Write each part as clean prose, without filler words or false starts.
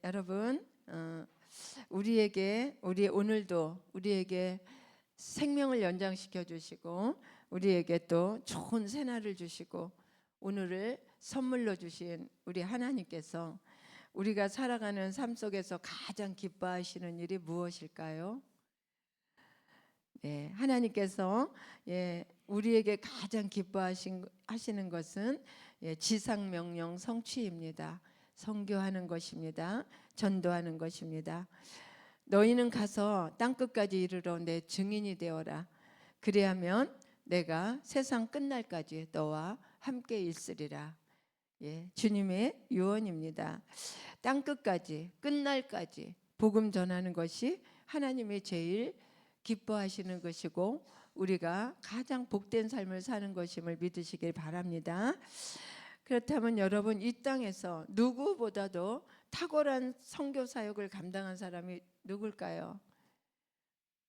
여러분, 우리의 오늘도 우리에게 생명을 연장시켜 주시고 우리에게 또 좋은 새날을 주시고 오늘을 선물로 주신 우리 하나님께서 우리가 살아가는 삶 속에서 가장 기뻐하시는 일이 무엇일까요? 네, 하나님께서 우리에게 가장 기뻐하시는 것은 지상 명령 성취입니다. 선교하는 것입니다. 전도하는 것입니다. 너희는 가서 땅끝까지 이르러 내 증인이 되어라. 그리하면 내가 세상 끝날까지 너와 함께 있으리라. 주님의 유언입니다. 땅끝까지 끝날까지 복음 전하는 것이 하나님이 제일 기뻐하시는 것이고 우리가 가장 복된 삶을 사는 것임을 믿으시길 바랍니다. 그렇다면 여러분, 이 땅에서 누구보다도 탁월한 선교 사역을 감당한 사람이 누굴까요?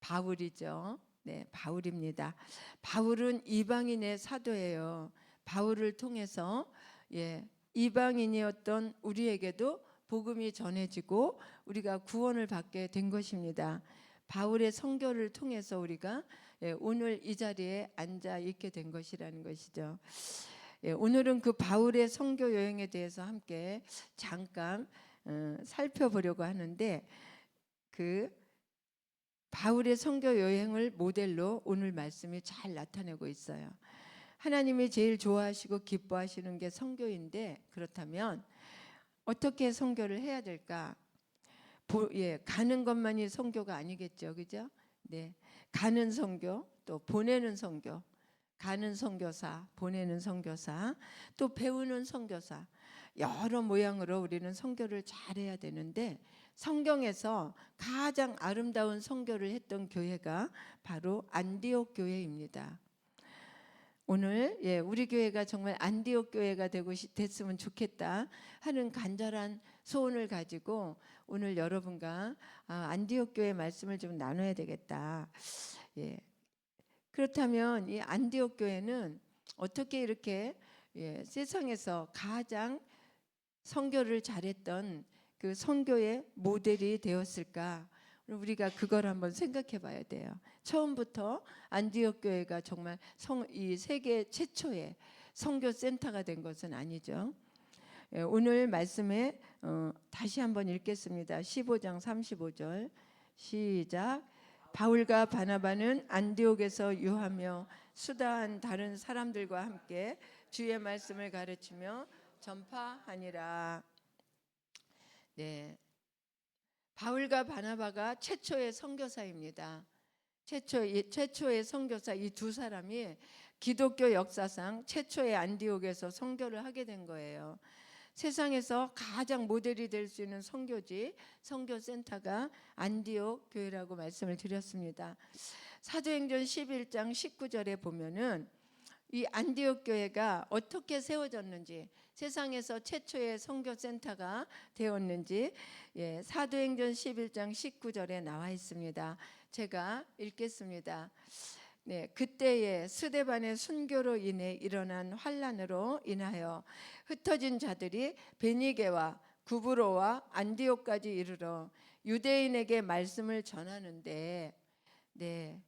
바울이죠. 네, 바울입니다. 바울은 이방인의 사도예요. 바울을 통해서 이방인이었던 우리에게도 복음이 전해지고 우리가 구원을 받게 된 것입니다. 바울의 선교를 통해서 우리가 오늘 이 자리에 앉아 있게 된 것이라는 것이죠. 오늘은 그 바울의 선교 여행에 대해서 함께 잠깐 살펴보려고 하는데, 그 바울의 선교 여행을 모델로 오늘 말씀이 잘 나타내고 있어요. 하나님이 제일 좋아하시고 기뻐하시는 게 선교인데, 그렇다면 어떻게 선교를 해야 될까? 가는 것만이 선교가 아니겠죠, 그죠? 네, 가는 선교, 또 보내는 선교, 가는 선교사, 보내는 선교사, 또 배우는 선교사, 여러 모양으로 우리는 선교를 잘해야 되는데, 성경에서 가장 아름다운 선교를 했던 교회가 바로 안디옥 교회입니다. 오늘 우리 교회가 정말 안디옥 교회가 됐으면 좋겠다 하는 간절한 소원을 가지고 오늘 여러분과 안디옥 교회 말씀을 좀 나눠야 되겠다. 그렇다면 이 안디옥 교회는 어떻게 이렇게 세상에서 가장 선교를 잘했던 그 선교의 모델이 되었을까? 우리가 그걸 한번 생각해 봐야 돼요. 처음부터 안디옥 교회가 정말 이 세계 최초의 선교 센터가 된 것은 아니죠. 오늘 말씀에 다시 한번 읽겠습니다. 15장 35절 시작. 바울과 바나바는 안디옥에서 유하며 수다한 다른 사람들과 함께 주의 말씀을 가르치며 전파하니라. 네, 바울과 바나바가 최초의 선교사입니다. 최초의 선교사, 이 두 사람이 기독교 역사상 최초의 안디옥에서 선교를 하게 된 거예요. 세상에서 가장 모델이 될 수 있는 선교지, 선교센터가 안디옥 교회라고 말씀을 드렸습니다. 사도행전 11장 19절에 보면은 이 안디옥 교회가 어떻게 세워졌는지, 세상에서 최초의 선교센터가 되었는지 사도행전 11장 19절에 나와 있습니다. 제가 읽겠습니다. 네, 그때에 스데반의 순교로 인해 일어난 환란으로 인하여 흩어진 자들이 베니게와 구브로와 안디옥까지 이르러 유대인에게 말씀을 전하는데, 네,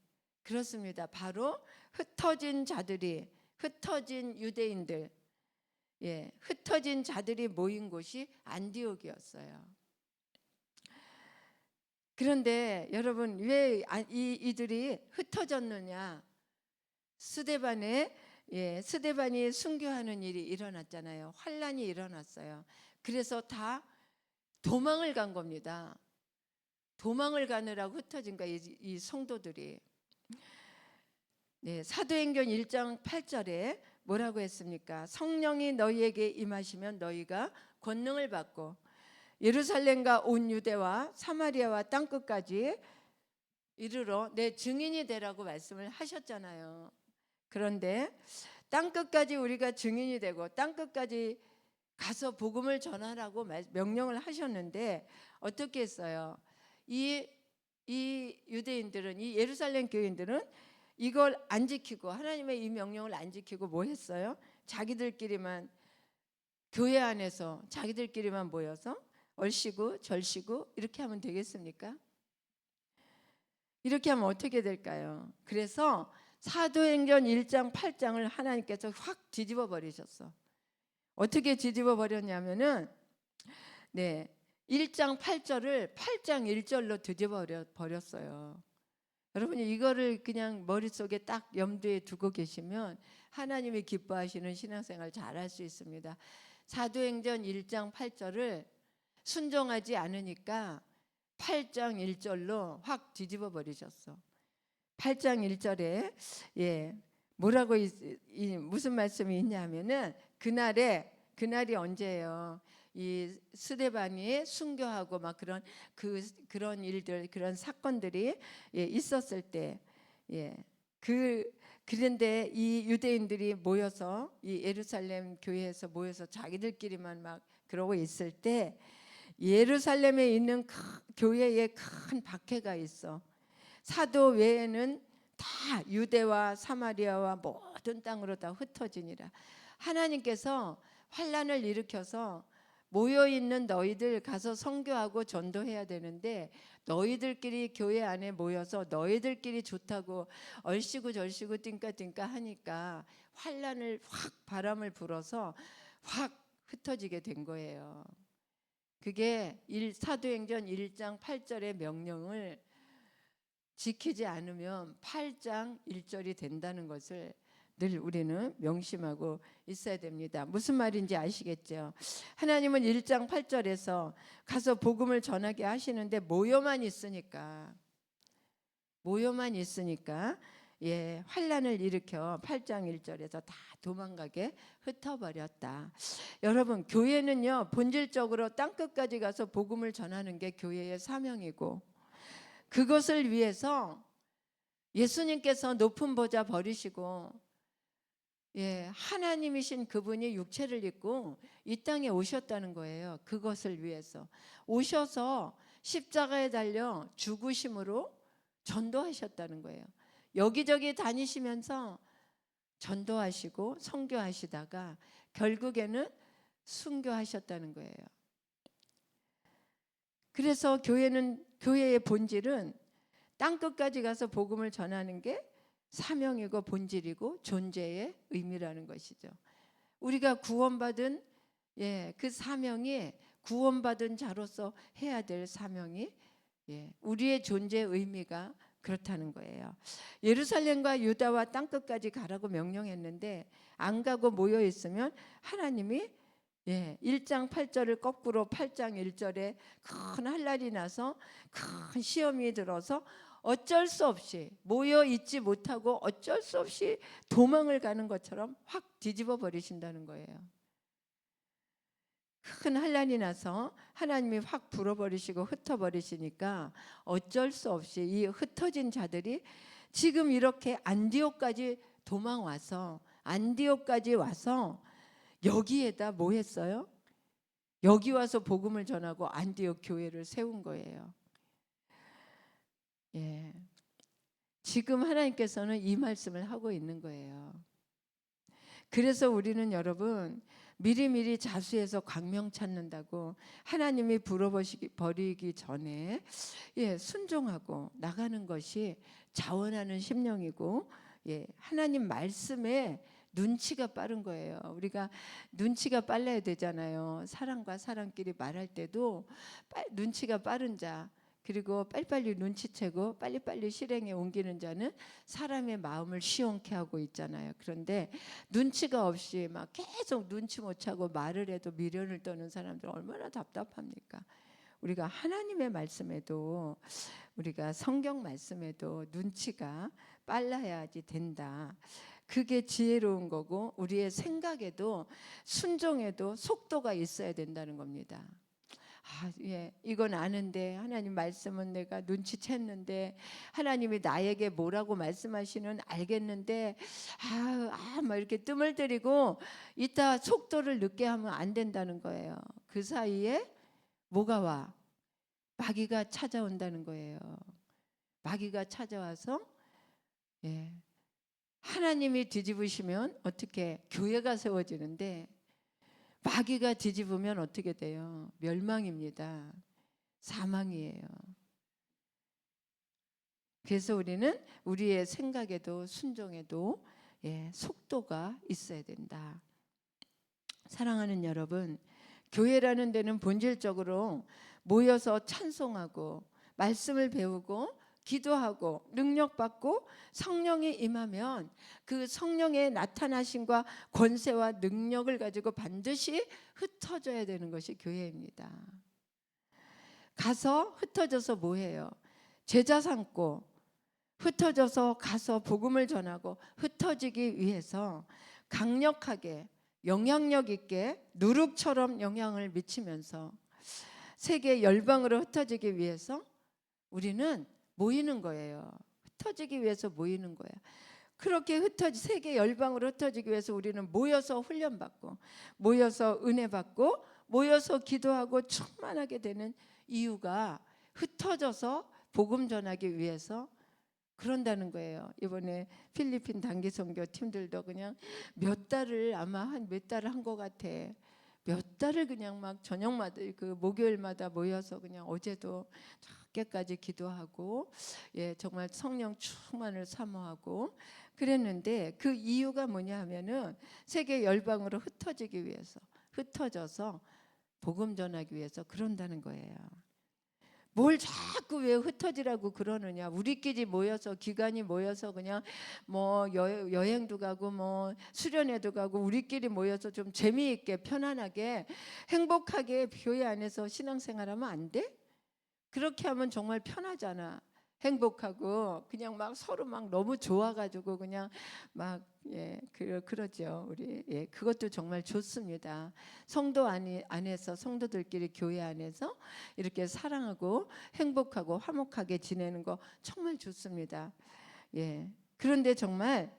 그렇습니다. 바로 흩어진 자들이, 흩어진 유대인들, 흩어진 자들이 모인 곳이 안디옥이었어요. 그런데 여러분, 왜 이들이 흩어졌느냐? 스데반이 순교하는 일이 일어났잖아요. 환란이 일어났어요. 그래서 다 도망을 간 겁니다. 도망을 가느라고 흩어진 거예요, 이 성도들이. 사도행전 1장 8절에 뭐라고 했습니까? 성령이 너희에게 임하시면 너희가 권능을 받고 예루살렘과 온 유대와 사마리아와 땅끝까지 이르러 내 증인이 되라고 말씀을 하셨잖아요. 그런데 땅끝까지 우리가 증인이 되고 땅끝까지 가서 복음을 전하라고 명령을 하셨는데 어떻게 했어요? 이 유대인들은, 이 예루살렘 교인들은 이걸 안 지키고, 하나님의 이 명령을 안 지키고 뭐 했어요? 자기들끼리만, 교회 안에서 자기들끼리만 모여서 얼씨구 절씨구 이렇게 하면 되겠습니까? 이렇게 하면 어떻게 될까요? 그래서 사도행전 1장 8장을 하나님께서 확 뒤집어 버리셨어. 어떻게 뒤집어 버렸냐면은 1장 8절을 8장 1절로 뒤집어 버렸어요. 여러분이 이거를 그냥 머릿속에 딱 염두에 두고 계시면 하나님이 기뻐하시는 신앙생활 잘할 수 있습니다. 사도행전 1장 8절을 순종하지 않으니까 8장 1절로 확 뒤집어 버리셨어. 8장 1절에 뭐라고 무슨 말씀이 있냐면은 그날이 언제예요? 이 스데반이 순교하고 막 그런 일들, 그런 사건들이 있었을 때, 그런데 이 유대인들이 모여서 이 예루살렘 교회에서 모여서 자기들끼리만 막 그러고 있을 때 예루살렘에 있는 교회에 큰 박해가 있어. 사도 외에는 다 유대와 사마리아와 모든 땅으로 다 흩어지니라. 하나님께서 환란을 일으켜서 모여있는 너희들 가서 선교하고 전도해야 되는데 너희들끼리 교회 안에 모여서 너희들끼리 좋다고 얼씨구 절씨구 띵까띵까 하니까 환란을 확 바람을 불어서 확 흩어지게 된 거예요. 그게 사도행전 1장 8절의 명령을 지키지 않으면 8장 1절이 된다는 것을 늘 우리는 명심하고 있어야 됩니다. 무슨 말인지 아시겠죠? 하나님은 1장 8절에서 가서 복음을 전하게 하시는데 모여만 있으니까 환란을 일으켜 8장 1절에서 다 도망가게 흩어버렸다. 여러분, 교회는요 본질적으로 땅끝까지 가서 복음을 전하는 게 교회의 사명이고, 그것을 위해서 예수님께서 높은 보좌 버리시고 하나님이신 그분이 육체를 입고 이 땅에 오셨다는 거예요. 그것을 위해서 오셔서 십자가에 달려 죽으심으로 전도하셨다는 거예요. 여기저기 다니시면서 전도하시고 선교하시다가 결국에는 순교하셨다는 거예요. 그래서 교회의 본질은 땅끝까지 가서 복음을 전하는 게 사명이고 본질이고 존재의 의미라는 것이죠. 우리가 구원받은 그 사명이 구원받은 자로서 해야 될 사명이 우리의 존재의 의미가 그렇다는 거예요. 예루살렘과 유다와 땅끝까지 가라고 명령했는데 안 가고 모여 있으면 하나님이 1장 8절을 거꾸로 8장 1절에 큰 환란이 나서 큰 시험이 들어서 어쩔 수 없이 모여 있지 못하고 어쩔 수 없이 도망을 가는 것처럼 확 뒤집어 버리신다는 거예요. 큰 환란이 나서 하나님이 확 불어버리시고 흩어버리시니까 어쩔 수 없이 이 흩어진 자들이 지금 이렇게 안디옥까지 도망와서 안디옥까지 와서 여기에다 뭐 했어요? 여기 와서 복음을 전하고 안디옥 교회를 세운 거예요. 지금 하나님께서는 이 말씀을 하고 있는 거예요. 그래서 우리는 여러분 미리미리 자수해서 광명 찾는다고 하나님이 불어버리기 전에 순종하고 나가는 것이 자원하는 심령이고 하나님 말씀에 눈치가 빠른 거예요. 우리가 눈치가 빨라야 되잖아요. 사람과 사람끼리 말할 때도 눈치가 빠른 자, 그리고 빨리빨리 눈치채고 빨리빨리 실행에 옮기는 자는 사람의 마음을 시원케 하고 있잖아요. 그런데 눈치가 없이 막 계속 눈치 못 채고 말을 해도 미련을 떠는 사람들 얼마나 답답합니까? 우리가 하나님의 말씀에도 우리가 성경 말씀에도 눈치가 빨라야지 된다. 그게 지혜로운 거고 우리의 생각에도 순종에도 속도가 있어야 된다는 겁니다. 이건 아는데 하나님 말씀은 내가 눈치챘는데 하나님이 나에게 뭐라고 말씀하시는 알겠는데 막 이렇게 뜸을 들이고 이따 속도를 늦게 하면 안 된다는 거예요. 그 사이에 뭐가 와? 마귀가 찾아온다는 거예요. 마귀가 찾아와서 하나님이 뒤집으시면 어떻게 교회가 세워지는데 마귀가 뒤집으면 어떻게 돼요? 멸망입니다. 사망이에요. 그래서 우리는 우리의 생각에도 순종에도 속도가 있어야 된다. 사랑하는 여러분, 교회라는 데는 본질적으로 모여서 찬송하고 말씀을 배우고 기도하고 능력받고 성령이 임하면 그 성령의 나타나심과 권세와 능력을 가지고 반드시 흩어져야 되는 것이 교회입니다. 가서 흩어져서 뭐 해요? 제자 삼고 흩어져서 가서 복음을 전하고 흩어지기 위해서 강력하게 영향력 있게 누룩처럼 영향을 미치면서 세계 열방으로 흩어지기 위해서 우리는 모이는 거예요. 흩어지기 위해서 모이는 거예요. 그렇게 세계 열방으로 흩어지기 위해서 우리는 모여서 훈련받고 모여서 은혜 받고 모여서 기도하고 충만하게 되는 이유가 흩어져서 복음 전하기 위해서 그런다는 거예요. 이번에 필리핀 단기 선교 팀들도 그냥 몇 달을 아마 한 몇 달을 한 것 같아. 몇 달을 그냥 막 저녁마다 그 목요일마다 모여서 그냥 어제도 늦게까지 기도하고 정말 성령 충만을 사모하고 그랬는데 그 이유가 뭐냐 하면은 세계 열방으로 흩어지기 위해서 흩어져서 복음 전하기 위해서 그런다는 거예요. 뭘 자꾸 왜 흩어지라고 그러느냐? 우리끼리 모여서 기관이 모여서 그냥 뭐 여행도 가고 뭐 수련회도 가고 우리끼리 모여서 좀 재미있게 편안하게 행복하게 교회 안에서 신앙생활하면 안 돼? 그렇게 하면 정말 편하잖아. 행복하고 그냥 막 서로 막 너무 좋아가지고 그냥 막 그러죠. 우리 그것도 정말 좋습니다. 성도 안에서 성도들끼리 교회 안에서 이렇게 사랑하고 행복하고 화목하게 지내는 거 정말 좋습니다. 그런데 정말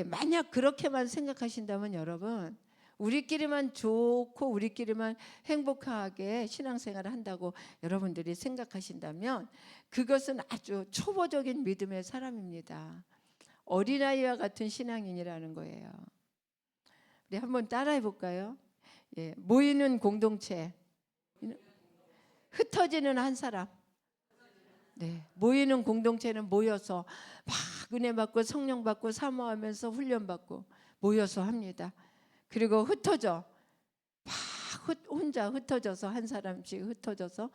만약 그렇게만 생각하신다면 여러분 우리끼리만 좋고 우리끼리만 행복하게 신앙생활을 한다고 여러분들이 생각하신다면 그것은 아주 초보적인 믿음의 사람입니다. 어린아이와 같은 신앙인이라는 거예요. 우리 한번 따라해 볼까요? 모이는 공동체, 흩어지는 한 사람. 모이는 공동체는 모여서 막 은혜 받고 성령 받고 사모하면서 훈련 받고 모여서 합니다. 그리고 흩어져 막 혼자 흩어져서 한 사람씩 흩어져서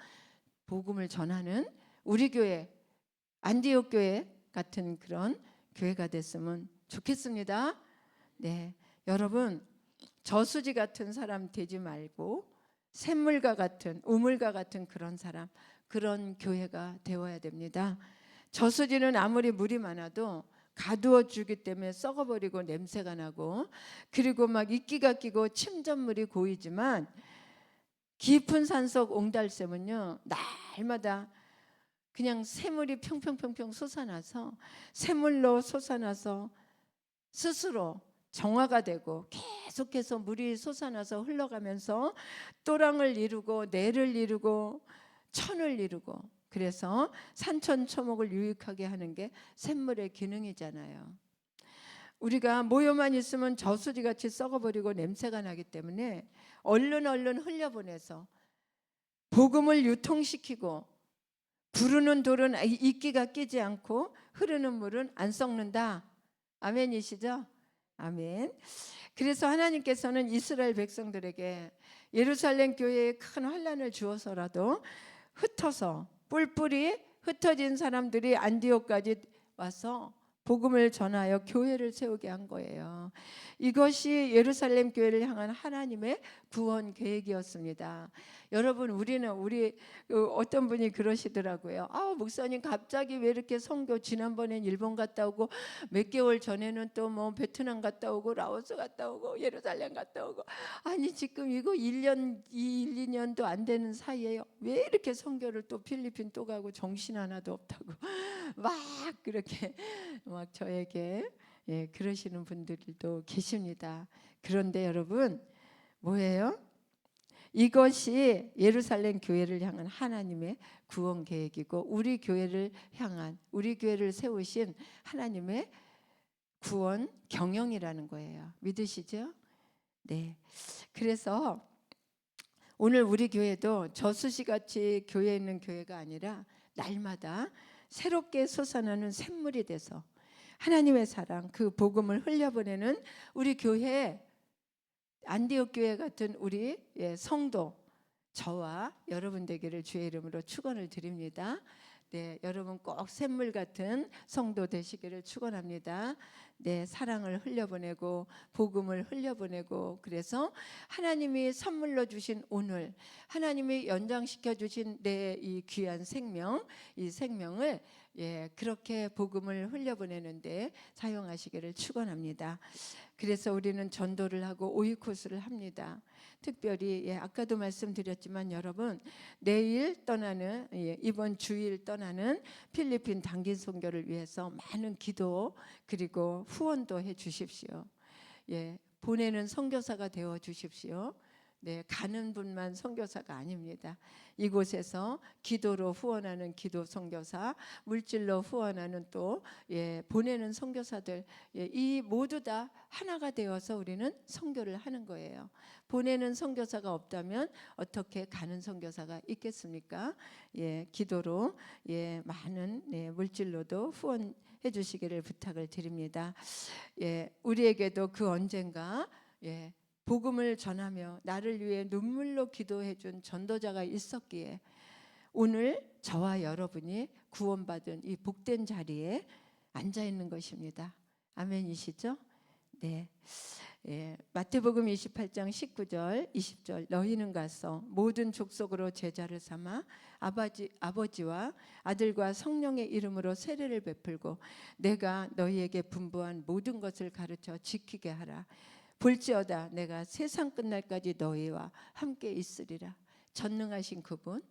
복음을 전하는 우리 교회 안디옥 교회 같은 그런 교회가 됐으면 좋겠습니다. 여러분 저수지 같은 사람 되지 말고 샘물과 같은 우물과 같은 그런 사람 그런 교회가 되어야 됩니다. 저수지는 아무리 물이 많아도 가두어 주기 때문에 썩어버리고 냄새가 나고 그리고 막 이끼가 끼고 침전물이 고이지만 깊은 산속 옹달샘은요 날마다 그냥 샘물이 평평평평 솟아나서 샘물로 솟아나서 스스로 정화가 되고 계속해서 물이 솟아나서 흘러가면서 또랑을 이루고 내를 이루고 천을 이루고 그래서 산천초목을 유익하게 하는 게 샘물의 기능이잖아요. 우리가 모여만 있으면 저수지같이 썩어버리고 냄새가 나기 때문에 얼른 흘려보내서 복음을 유통시키고 부르는 돌은 이끼가 끼지 않고 흐르는 물은 안 썩는다. 아멘이시죠? 아멘. 그래서 하나님께서는 이스라엘 백성들에게 예루살렘 교회에 큰 환난을 주어서라도 흩어서 뿔뿔이 흩어진 사람들이 안디옥까지 와서 복음을 전하여 교회를 세우게 한 거예요. 이것이 예루살렘 교회를 향한 하나님의 구원 계획이었습니다. 여러분 우리 어떤 분이 그러시더라고요. 목사님 갑자기 왜 이렇게 선교 지난번엔 일본 갔다 오고 몇 개월 전에는 또 뭐 베트남 갔다 오고 라오스 갔다 오고 예루살렘 갔다 오고 아니 지금 이거 1년 2년도 안 되는 사이에요. 왜 이렇게 선교를 또 필리핀 또 가고 정신 하나도 없다고 막 그렇게 막 저에게 그러시는 분들도 계십니다. 그런데 여러분 뭐예요? 이것이 예루살렘 교회를 향한 하나님의 구원 계획이고 우리 교회를 향한 우리 교회를 세우신 하나님의 구원 경영이라는 거예요. 믿으시죠? 네. 그래서 오늘 우리 교회도 저수지같이 교회에 있는 교회가 아니라 날마다 새롭게 솟아나는 샘물이 돼서 하나님의 사랑, 그 복음을 흘려보내는 우리 교회, 안디옥 교회 같은 우리 성도, 저와 여러분 되기를 주의 이름으로 축원을 드립니다. 네, 여러분 꼭 샘물 같은 성도 되시기를 축원합니다. 네, 사랑을 흘려보내고 복음을 흘려보내고, 그래서 하나님이 선물로 주신 오늘, 하나님이 연장시켜 주신 내 이 귀한 생명, 이 생명을 그렇게 복음을 흘려보내는데 사용하시기를 축원합니다. 그래서 우리는 전도를 하고 오이코스를 합니다. 특별히 아까도 말씀드렸지만 여러분, 내일 떠나는 이번 주일 떠나는 필리핀 단기 선교를 위해서 많은 기도 그리고 후원도 해 주십시오. 보내는 선교사가 되어 주십시오. 네, 가는 분만 선교사가 아닙니다. 이곳에서 기도로 후원하는 기도 선교사, 물질로 후원하는 또 보내는 선교사들, 이 모두 다 하나가 되어서 우리는 선교를 하는 거예요. 보내는 선교사가 없다면 어떻게 가는 선교사가 있겠습니까? 기도로 많은 물질로도 후원해 주시기를 부탁을 드립니다. 우리에게도 그 언젠가 복음을 전하며 나를 위해 눈물로 기도해 준 전도자가 있었기에 오늘 저와 여러분이 구원받은 이 복된 자리에 앉아 있는 것입니다. 아멘이시죠? 네. 마태복음 28장 19절 20절 너희는 가서 모든 족속으로 제자를 삼아 아버지와 아들과 성령의 이름으로 세례를 베풀고 내가 너희에게 분부한 모든 것을 가르쳐 지키게 하라. 볼지어다 내가 세상 끝날까지 너희와 함께 있으리라. 전능하신 그분,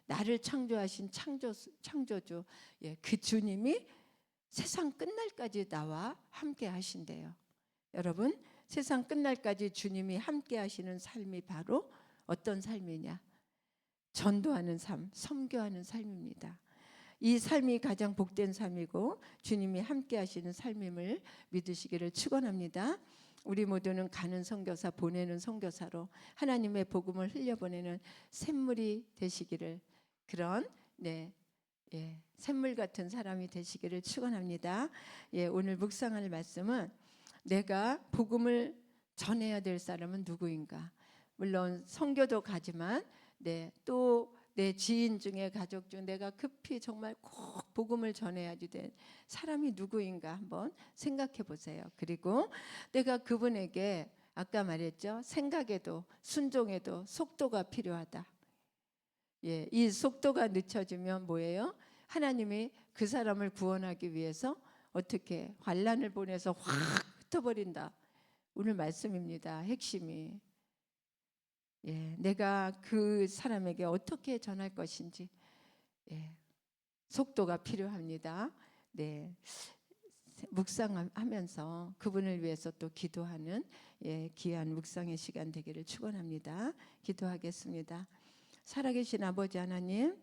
나를 창조하신 창조주, 그 주님이 세상 끝날까지 나와 함께 하신대요. 여러분, 세상 끝날까지 주님이 함께 하시는 삶이 바로 어떤 삶이냐? 전도하는 삶, 선교하는 삶입니다. 이 삶이 가장 복된 삶이고 주님이 함께 하시는 삶임을 믿으시기를 축원합니다. 우리 모두는 가는 선교사, 보내는 선교사로 하나님의 복음을 흘려보내는 샘물이 되시기를, 그런 샘물 같은 사람이 되시기를 축원합니다. 오늘 묵상할 말씀은 내가 복음을 전해야 될 사람은 누구인가? 물론 선교도 가지만 또 내 지인 중에, 가족 중 내가 급히 정말 꼭 복음을 전해야지 된 사람이 누구인가 한번 생각해 보세요. 그리고 내가 그분에게 아까 말했죠, 생각에도 순종에도 속도가 필요하다. 이 속도가 늦춰지면 뭐예요? 하나님이 그 사람을 구원하기 위해서 어떻게 환난을 보내서 확 흩어버린다. 오늘 말씀입니다. 핵심이 내가 그 사람에게 어떻게 전할 것인지 속도가 필요합니다. 묵상하면서 그분을 위해서 또 기도하는 귀한 묵상의 시간 되기를 축원합니다. 기도하겠습니다. 살아계신 아버지 하나님,